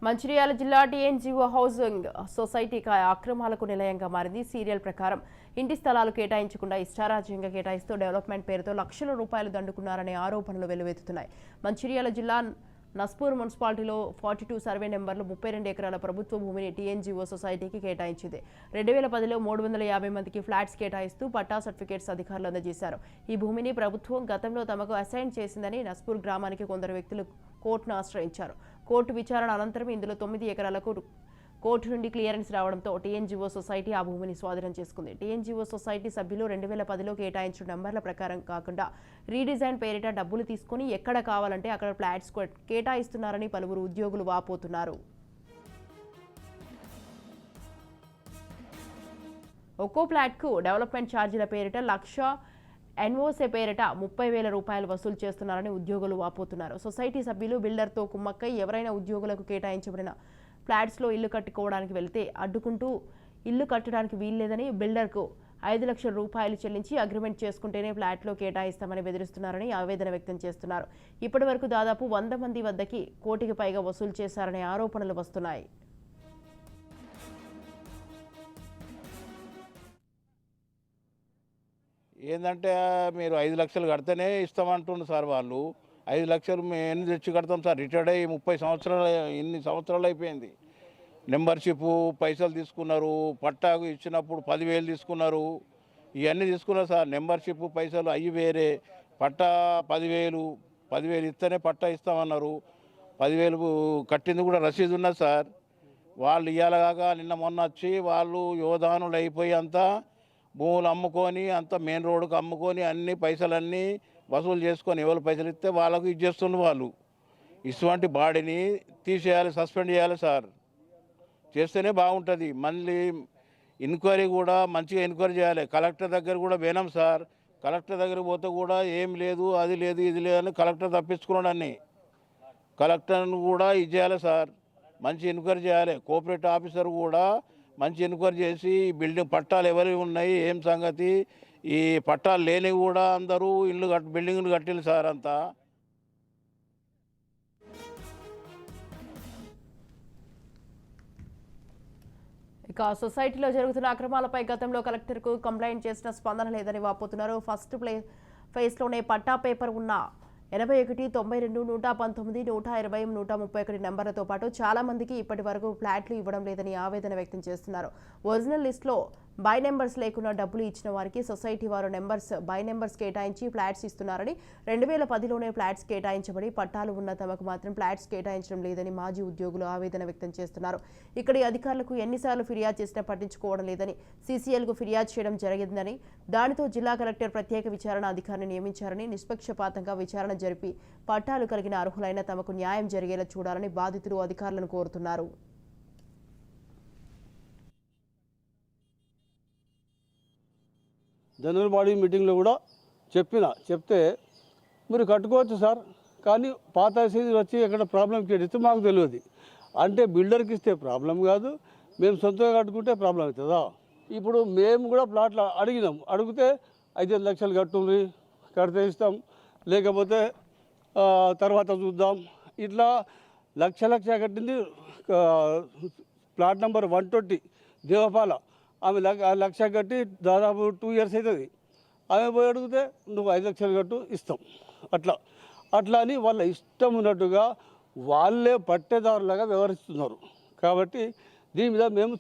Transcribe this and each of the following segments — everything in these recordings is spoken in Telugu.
మంచిర్యాల జిల్లా టీఎన్జీఓ హౌసింగ్ సొసైటీ అక్రమాలకు నిలయంగా మారింది. సీరియల్ ప్రకారం ఇంటి స్థలాలు కేటాయించకుండా ఇష్టారాజ్యంగా కేటాయిస్తూ డెవలప్మెంట్ పేరుతో లక్షల రూపాయలు దండుకున్నారనే ఆరోపణలు వెల్లువెత్తుతున్నాయి. మంచిర్యాల జిల్లా నస్పూర్ మున్సిపాలిటీలో 42 సర్వే నెంబర్లు 32 ఎకరాల ప్రభుత్వ భూమిని టీఎన్జీఓ సొసైటీకి కేటాయించింది. 2010లో 350 మందికి ఫ్లాట్స్ కేటాయిస్తూ పట్టా సర్టిఫికేట్స్ అధికారులు అందజేశారు. ఈ భూమిని ప్రభుత్వం గతంలో తమకు అసైన్ చేసిందని నస్పూర్ గ్రామానికి కొందరు వ్యక్తులు కోర్టును ఆశ్రయించారు. కోర్టు విచారణ అనంతరం ఇందులో 9 ఎకరాలకు కోర్టు నుండి క్లియరెన్స్ రావడంతో టీఎన్జీఓ సొసైటీ ఆ భూమిని స్వాధీనం చేసుకుంది. టీఎన్జీఓ సొసైటీ సభ్యులు 2010లో కేటాయించిన నంబర్ల ప్రకారం కాకుండా రీడిజైన్ పేరిట డబ్బులు తీసుకుని ఎక్కడ కావాలంటే అక్కడ ఫ్లాట్స్ కేటాయిస్తున్నారని పలువురు ఉద్యోగులు వాపోతున్నారు. ఒక్కో ఫ్లాట్కు డెవలప్మెంట్ ఛార్జీల పేరిట 1,00,000 ఎన్ఓసీ పేరిట 30,000 రూపాయలు వసూలు చేస్తున్నారని ఉద్యోగులు వాపోతున్నారు. సొసైటీ సభ్యులు బిల్డర్తో కుమ్మక్కై ఎవరైనా ఉద్యోగులకు కేటాయించబడిన ఫ్లాట్స్లో ఇల్లు కట్టుకోవడానికి వెళితే అడ్డుకుంటూ ఇల్లు కట్టడానికి వీల్లేదని బిల్డర్కు 5 లక్షల రూపాయలు చెల్లించి అగ్రిమెంట్ చేసుకుంటేనే ఫ్లాట్లో కేటాయిస్తామని బెదిరిస్తున్నారని ఆవేదన వ్యక్తం చేస్తున్నారు. ఇప్పటి వరకు దాదాపు 100 మంది వద్దకి కోటికి పైగా వసూలు చేశారనే ఆరోపణలు వస్తున్నాయి. ఏంటంటే మీరు 5 లక్షలు కడితేనే ఇస్తామంటుండ్రు సార్. వాళ్ళు 5 లక్షలు మేము ఎన్ని తెచ్చి కడతాం సార్? రిటైర్డ్ అయ్యి 30 సంవత్సరాలు ఇన్ని సంవత్సరాలు అయిపోయింది. మెంబర్షిప్ పైసలు తీసుకున్నారు, పట్టాకు ఇచ్చినప్పుడు 10,000 తీసుకున్నారు, ఇవన్నీ తీసుకున్నారు సార్. మెంబర్షిప్ పైసలు అవి వేరే, పట్టా 10,000 ఇస్తేనే పట్టా ఇస్తామన్నారు. 10,000 కట్టింది కూడా రసీదు ఉన్నది సార్. వాళ్ళు ఇయ్యాలగా నిన్న మొన్న వచ్చి వాళ్ళు యోధానులు అయిపోయి అంతా భూములు అమ్ముకొని అంత మెయిన్ రోడ్డుకు అమ్ముకొని అన్ని పైసలన్నీ వసూలు చేసుకొని ఎవరు పైసలు ఇస్తే వాళ్ళకు ఇచ్చేస్తున్నారు. వాళ్ళు ఇటువంటి బాడీని తీసేయాలి, సస్పెండ్ చేయాలి సార్. చేస్తేనే బాగుంటుంది. మళ్ళీ ఎంక్వైరీ కూడా మంచిగా ఎంక్వైరీ చేయాలి. కలెక్టర్ దగ్గర కూడా పోయినాం సార్. కలెక్టర్ దగ్గర పోతే కూడా ఏం లేదు, అది లేదు, ఇది లేదు అని కలెక్టర్ తప్పించుకున్నాడు. అన్ని కలెక్టర్ను కూడా ఇది చేయాలి సార్. మంచి ఎంక్వైరీ చేయాలి. కోఆపరేటివ్ ఆఫీసర్ కూడా మంచి ఎంక్వైరీ చేసి బిల్డింగ్ పట్టాలు ఎవరివి ఉన్నాయి, ఏం సంగతి, ఈ పట్టాలు లేని కూడా అందరూ బిల్డింగ్లు కట్టింది సార్ అంతా. ఇక సొసైటీలో జరుగుతున్న అక్రమాలపై గతంలో కలెక్టర్కు కంప్లైంట్ చేసిన స్పందన లేదని వాపోతున్నారు. ఫస్ట్ ఫేజ్లోనే పట్టా పేపర్ ఉన్న 81, 92, 119, 120, 131 నెంబర్లతో పాటు చాలా మందికి ఇప్పటి వరకు ఫ్లాట్లు ఇవ్వడం లేదని ఆవేదన వ్యక్తం చేస్తున్నారు. ఒరిజినల్ లిస్టులో బై నెంబర్స్ లేకుండా డబ్బులు ఇచ్చిన వారికి సొసైటీ వారు బై నెంబర్స్ కేటాయించి ఫ్లాట్స్ ఇస్తున్నారని, 2010లోనే ఫ్లాట్స్ కేటాయించబడి పట్టాలు ఉన్న తమకు మాత్రం ఫ్లాట్స్ కేటాయించడం లేదని మాజీ ఉద్యోగులు ఆవేదన వ్యక్తం చేస్తున్నారు. ఇక్కడి అధికారులకు ఎన్నిసార్లు ఫిర్యాదు చేసినా పట్టించుకోవడం లేదని, సీసీఎల్కు ఫిర్యాదు చేయడం జరిగిందని, దానితో జిల్లా కలెక్టర్ ప్రత్యేక విచారణ అధికారిని నియమించారని, నిష్పక్షపాతంగా విచారణ జరిపి పట్టాలు కలిగిన అర్హులైన తమకు న్యాయం జరిగేలా చూడాలని బాధితులు అధికారులను కోరుతున్నారు. జనరల్ బాడీ మీటింగ్లో కూడా చెప్తే మీరు కట్టుకోవచ్చు సార్, కానీ పాత సీజీ వచ్చి ఎక్కడ ప్రాబ్లం క్రియేట్ ఇస్తే మాకు తెలియదు అంటే బిల్డర్కి ఇస్తే ప్రాబ్లం కాదు, మేము సొంతంగా కట్టుకుంటే ప్రాబ్లం అవుతుందా? ఇప్పుడు మేము కూడా ప్లాట్లు అడిగితే 5 లక్షలు కడితే ఇస్తాం, లేకపోతే తర్వాత చూద్దాం, ఇట్లా లక్ష కట్టింది. ప్లాట్ నెంబర్ 120 దేవపాల, ఆమె 1,00,000 కట్టి దాదాపు 2 ఇయర్స్ అవుతుంది. ఆమె పోయి అడిగితే నువ్వు 5 లక్షలు కట్టు ఇస్తాం. అట్లా అని వాళ్ళ ఇష్టం ఉన్నట్టుగా వాళ్ళే పట్టేదారులాగా వ్యవహరిస్తున్నారు. కాబట్టి దీని మీద మేము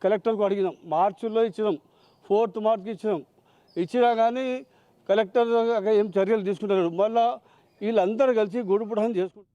కలెక్టర్కు అడిగినాం. మార్చిలో ఇచ్చినాం, 4th మార్చ్కి ఇచ్చినా కానీ కలెక్టర్ ఏం చర్యలు తీసుకుంటున్నారు. మళ్ళీ వీళ్ళందరూ కలిసి గొడుపుడని చేసుకుంటారు.